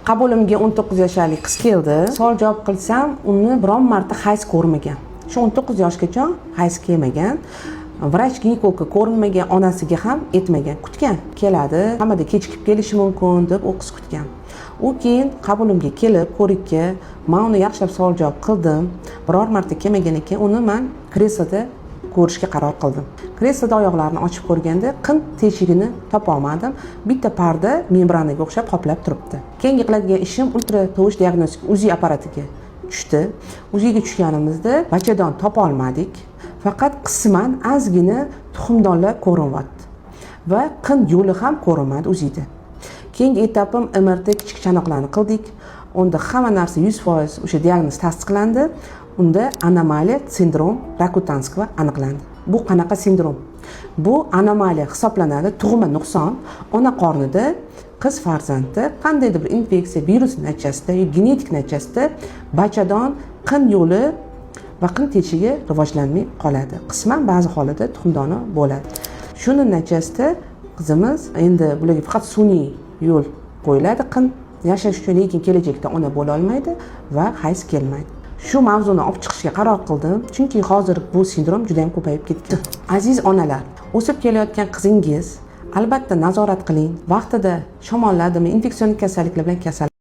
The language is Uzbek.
Qabulimga 19 yoshli qiz keldi. Savol javob qilsam, uni biron marta hayz ko'rmagan. Shu 19 yoshgacha hayz kelmagan. Vrach ginekologga ko'rinmagan, onasiga ham aytmagan. Kutgan. Keladi, hamada kechikib kelishi mumkin deb u qiz kutgan. U keyin qabulimga kelib, ko'rikka, men uni yaxshilab savol javob qildim. Biror marta kelmagan ekan, uni men kresloda ko'rishga qaror qildim. Kresloda oyoqlarini ochib ko'rganda qin teshigini topa olmadim. Bitta parda membranaga o'xshab qoplab turibdi. Keyingi qiladigan ishim ultra tovush diagnostik UZI apparatiga tushdi. UZIga tushganimizda bachadon topa olmadik. Faqat qisman ozgina tuxumdonlar ko'rinyapti va qin yo'li ham ko'rinmadi UZIda. Keyingi etapim MRT kichik chanoqlarni qildik. Unda hamma narsa 100% o'sha diagnoz tasdiqlandi. Unda anomaliya sindrom Rakutanskого aniqlandi. Bu qanaqa sindrom? Bu anomaliya hisoblanadi. Tug'ma nuqson ona qornida qiz farzandda qandaydir bir infeksiya, virus natijasida, genetik natijasida bachadon qin yo'li va qin teshigi rivojlanmay qoladi. Qisman ba'zi holatda tuxumdoni bo'ladi. Shuning natijasida qizimiz endi bularga faqat sun'iy yo'l qo'yiladi qin yashash uchun, lekin kelajakda ona bo'la olmaydi va hayz kelmaydi. Shu mavzuni olib chiqishga qaror qildim, chunki hozir bu sindrom juda ham ko'payib ketgan. Aziz onalar, o'sib kelayotgan qizingiz albatta nazorat qiling. Vaqtida shamolladimi, infeksion kasalliklar bilan kasal